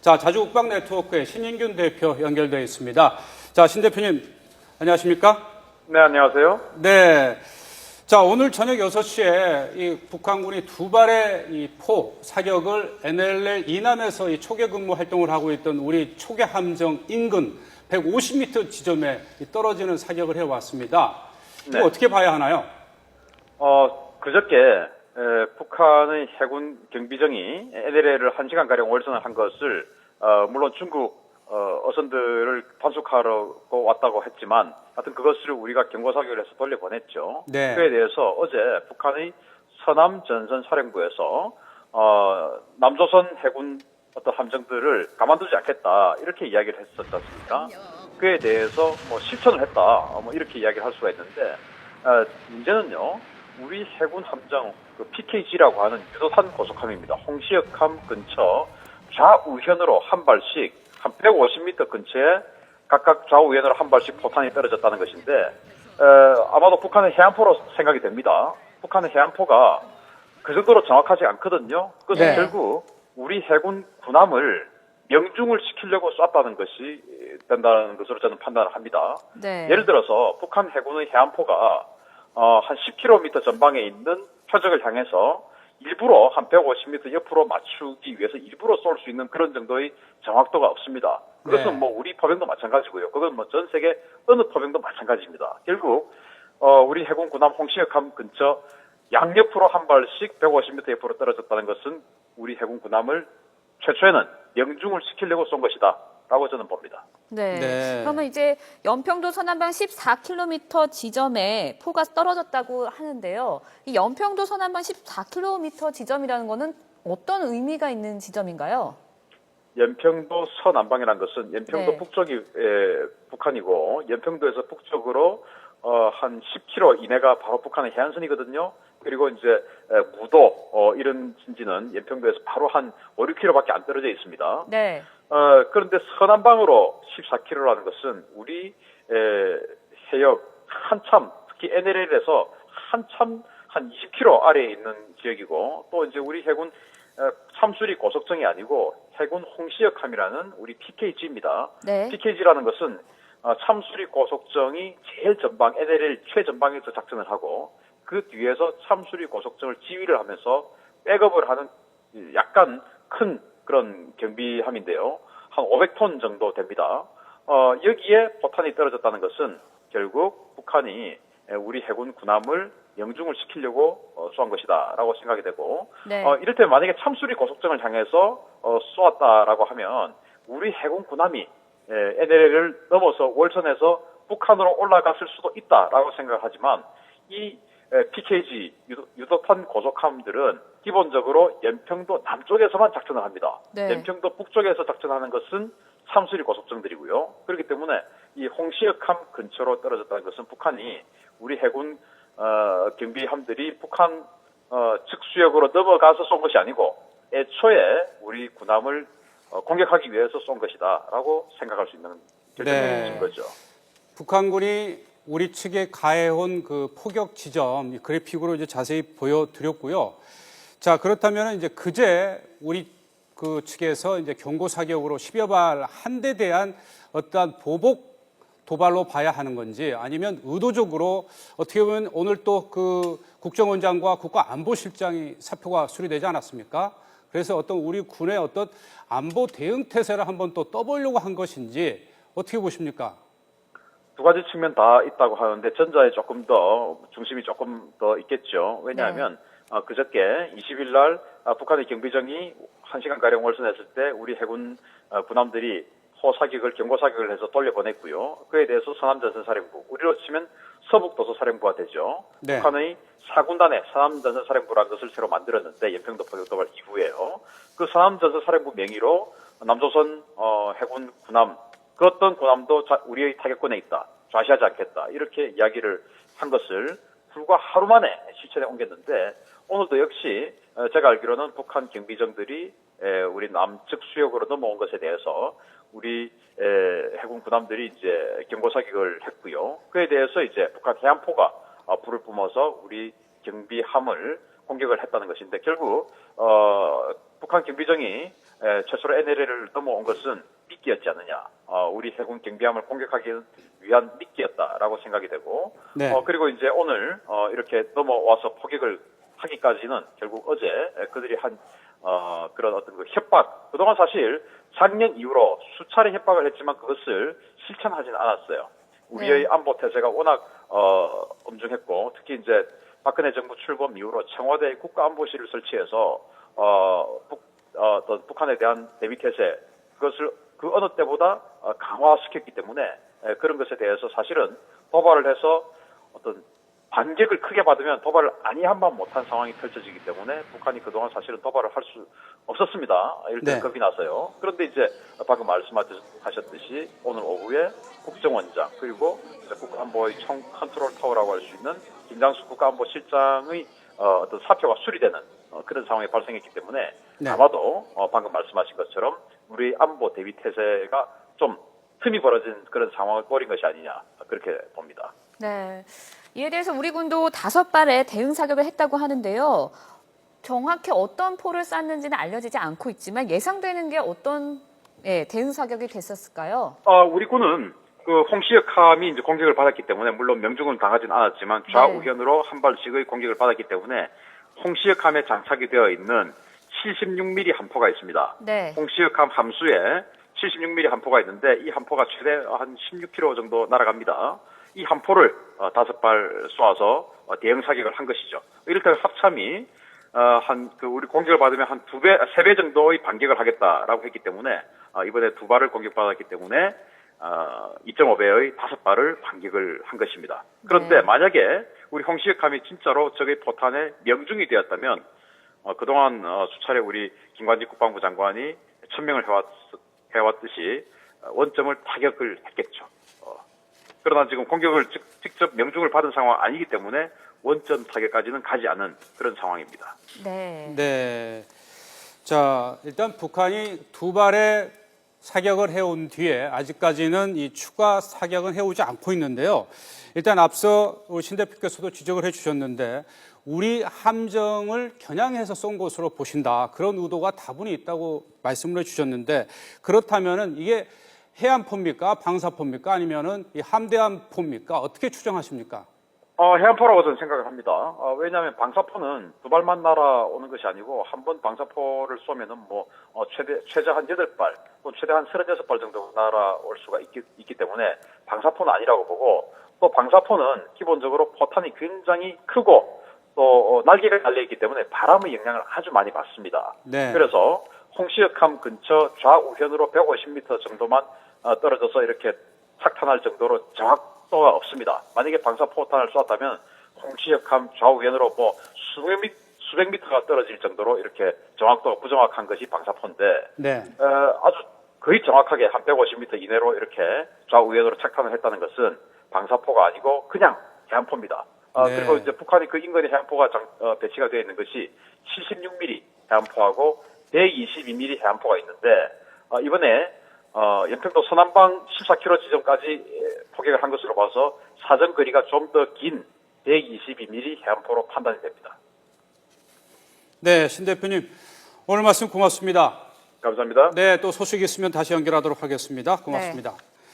자, 자주국방 네트워크의 신인균 대표 연결되어 있습니다. 자, 신 대표님, 안녕하십니까? 네, 안녕하세요. 네. 자, 오늘 저녁 6시에 이 북한군이 두 발의 이 포 사격을 NLL 이남에서 이 초계 근무 활동을 하고 있던 우리 초계 함정 인근 150m 지점에 떨어지는 사격을 해왔습니다. 이거 네. 어떻게 봐야 하나요? 그저께 북한의 해군 경비정이 NLL을 1시간가량 월선을 한 것을 물론 중국 어선들을 단속하러 왔다고 했지만 하여튼 그것을 우리가 경고사격을 해서 돌려보냈죠. 네. 그에 대해서 어제 북한의 서남 전선 사령부에서 남조선 해군 어떤 함정들을 가만두지 않겠다 이렇게 이야기를 했었지 않습니까? 그에 대해서 뭐 실천을 했다 뭐 이렇게 이야기를 할 수가 있는데 문제는요. 우리 해군 함정 그 PKG라고 하는 유도탄 고속함입니다. 홍시역함 근처 좌우현으로 한 발씩 한 150m 근처에 각각 좌우현으로 한 발씩 포탄이 떨어졌다는 것인데 아마도 북한의 해안포로 생각이 됩니다. 북한의 해안포가 그 정도로 정확하지 않거든요. 그것은 네. 결국 우리 해군 군함을 명중을 시키려고 쐈다는 것이 된다는 것으로 저는 판단을 합니다. 네. 예를 들어서 북한 해군의 해안포가 한 10km 전방에 있는 표적을 향해서 일부러 한 150m 옆으로 맞추기 위해서 일부러 쏠 수 있는 그런 정도의 정확도가 없습니다. 그것은 네. 뭐 우리 포병도 마찬가지고요. 그건 뭐 전 세계 어느 포병도 마찬가지입니다. 결국 우리 해군 군함 홍시역함 근처 양옆으로 한 발씩 150m 옆으로 떨어졌다는 것은 우리 해군 군함을 최초에는 명중을 시키려고 쏜 것이다 라고 저는 봅니다. 네. 네. 그러면 이제 연평도 서남방 14km 지점에 포가 떨어졌다고 하는데요. 이 연평도 서남방 14km 지점이라는 거는 어떤 의미가 있는 지점인가요? 연평도 서남방이라는 것은 연평도 네. 북쪽이 북한이고 연평도에서 북쪽으로 한 10km 이내가 바로 북한의 해안선이거든요. 그리고 이제 무도 이런 진지는 연평도에서 바로 한 5, 6km밖에 안 떨어져 있습니다. 네. 그런데 서남방으로 14km라는 것은 우리 해역 한참 특히 NLL에서 한참 한 20km 아래에 있는 지역이고 또 이제 우리 해군 참수리 고속정이 아니고 해군 홍시역함이라는 우리 PKG입니다. 네. PKG라는 것은 참수리 고속정이 제일 전방 NLL 최전방에서 작전을 하고 그 뒤에서 참수리 고속정을 지휘를 하면서 백업을 하는 약간 큰 그런 경비함인데요. 한 500톤 정도 됩니다. 여기에 포탄이 떨어졌다는 것은 결국 북한이 우리 해군 군함을 명중을 시키려고 쏘은 것이다라고 생각이 되고 네. 이를테면 만약에 참수리 고속정을 향해서 쏘았다라고 하면 우리 해군 군함이 NLL을 넘어서 월선에서 북한으로 올라갔을 수도 있다라고 생각하지만 이 PKG 유도탄 고속함들은 기본적으로 연평도 남쪽에서만 작전을 합니다. 네. 연평도 북쪽에서 작전하는 것은 참수리 고속정들이고요. 그렇기 때문에 이 홍시역함 근처로 떨어졌다는 것은 북한이 우리 해군 경비함들이 북한 측수역으로 넘어가서 쏜 것이 아니고 애초에 우리 군함을 공격하기 위해서 쏜 것이다라고 생각할 수 있는 결정인 거죠. 북한군이 우리 측에 가해온 그 포격 지점 그래픽으로 이제 자세히 보여드렸고요. 자, 그렇다면 이제 그제 우리 그 측에서 이제 경고 사격으로 10여 발 한 대 대한 어떠한 보복 도발로 봐야 하는 건지 아니면 의도적으로 어떻게 보면 오늘 또 그 국정원장과 국가안보실장이 사표가 수리되지 않았습니까? 그래서 어떤 우리 군의 어떤 안보 대응 태세를 한번 또 떠보려고 한 것인지 어떻게 보십니까? 두 가지 측면 다 있다고 하는데 전자에 조금 더 중심이 조금 더 있겠죠. 왜냐하면 그저께 20일 날 북한의 경비정이 1시간가량 월선했을 때 우리 해군 군함들이 호사격을 경고사격을 해서 돌려보냈고요. 그에 대해서 서남전선사령부, 우리로 치면 서북도서사령부가 되죠. 네. 북한의 4군단의 서남전선사령부라는 것을 새로 만들었는데 연평도 포격도발 이후에요. 그 서남전선사령부 명의로 남조선 해군 군함 그 어떤 군함도 우리의 타격권에 있다. 좌시하지 않겠다. 이렇게 이야기를 한 것을 불과 하루 만에 실천에 옮겼는데 오늘도 역시 제가 알기로는 북한 경비정들이 우리 남측 수역으로 넘어온 것에 대해서 우리 해군 군함들이 이제 경고사격을 했고요. 그에 대해서 이제 북한 해안포가 불을 뿜어서 우리 경비함을 공격을 했다는 것인데 결국 북한 경비정이 최초로 NLL을 넘어온 것은 미끼였지 않느냐. 우리 해군 경비함을 공격하기 위한 미끼였다라고 생각이 되고, 네. 그리고 이제 오늘 이렇게 넘어와서 포격을 하기까지는 결국 어제 그들이 한 그런 어떤 그 협박, 그동안 사실 작년 이후로 수차례 협박을 했지만 그것을 실천하지는 않았어요. 우리의 네. 안보 태세가 워낙 엄중했고, 특히 이제 박근혜 정부 출범 이후로 청와대 국가안보실을 설치해서 어떤 북한에 대한 대비 태세, 그것을 그 어느 때보다 강화시켰기 때문에 그런 것에 대해서 사실은 도발을 해서 어떤 반격을 크게 받으면 도발을 아니한만 못한 상황이 펼쳐지기 때문에 북한이 그동안 사실은 도발을 할 수 없었습니다. 이럴 때 네. 겁이 나서요. 그런데 이제 방금 말씀하셨듯이 오늘 오후에 국정원장 그리고 국가안보의 총 컨트롤 타워라고 할 수 있는 김장수 국가안보실장의 어떤 사표가 수리되는 그런 상황이 발생했기 때문에 네. 아마도 방금 말씀하신 것처럼 우리 안보 대비 태세가 좀 틈이 벌어진 그런 상황을 벌인 것이 아니냐 그렇게 봅니다. 네. 이에 대해서 우리 군도 5발의 대응 사격을 했다고 하는데요. 정확히 어떤 포를 쐈는지는 알려지지 않고 있지만 예상되는 게 어떤 대응 사격이 됐었을까요? 우리 군은 그 홍시역함이 이제 공격을 받았기 때문에 물론 명중은 당하진 않았지만 좌우현으로 한 발씩의 공격을 받았기 때문에 홍시역함에 장착이 되어 있는 76mm 함포가 있습니다. 네. 홍시역함 함수에 76mm 함포가 있는데 이 함포가 최대 한 16km 정도 날아갑니다. 이 함포를 5발 쏘아서 대응 사격을 한 것이죠. 이를테면 합참이 우리 공격을 받으면 한 3배 정도의 반격을 하겠다라고 했기 때문에 이번에 2발을 공격받았기 때문에 2.5배의 5발을 반격을 한 것입니다. 그런데 네. 만약에 우리 홍시역함이 진짜로 적의 포탄에 명중이 되었다면 그동안 수차례 우리 김관진 국방부 장관이 천명을 해왔듯이 원점을 타격을 했겠죠. 그러나 지금 공격을 직접 명중을 받은 상황 아니기 때문에 원점 타격까지는 가지 않은 그런 상황입니다. 네. 네. 자, 일단 북한이 2발의 사격을 해온 뒤에 아직까지는 이 추가 사격은 해오지 않고 있는데요. 일단 앞서 우리 신 대표께서도 지적을 해주셨는데 우리 함정을 겨냥해서 쏜 것으로 보신다. 그런 의도가 다분히 있다고 말씀을 해주셨는데 그렇다면은 이게 해안포입니까? 방사포입니까? 아니면은 이 함대함포입니까? 어떻게 추정하십니까? 해안포라고 저는 생각을 합니다. 왜냐하면 방사포는 2발만 날아오는 것이 아니고 한 번 방사포를 쏘면은 최대 한 8발, 또 최대 한 36발 정도 날아올 수가 있기 때문에 방사포는 아니라고 보고 또 방사포는 기본적으로 포탄이 굉장히 크고 또 날개가 달려있기 때문에 바람의 영향을 아주 많이 받습니다. 네. 그래서 홍시역함 근처 좌우현으로 150m 정도만 떨어져서 이렇게 착탄할 정도로 정확도가 없습니다. 만약에 방사포탄을 쐈다면 홍시역함 좌우현으로 수백 미터가 떨어질 정도로 이렇게 정확도가 부정확한 것이 방사포인데 네. 아주 거의 정확하게 한 150m 이내로 이렇게 좌우현으로 착탄을 했다는 것은 방사포가 아니고 그냥 해안포입니다. 네. 그리고 이제 북한이 그 인근에 해안포가 배치가 되어 있는 것이 76mm 해안포하고 122mm 해안포가 있는데 이번에 연평도 서남방 14km 지점까지 포격을 한 것으로 봐서 사정 거리가 좀 더 긴 122mm 해안포로 판단이 됩니다. 네, 신 대표님 오늘 말씀 고맙습니다. 감사합니다. 네, 또 소식 있으면 다시 연결하도록 하겠습니다. 고맙습니다. 네.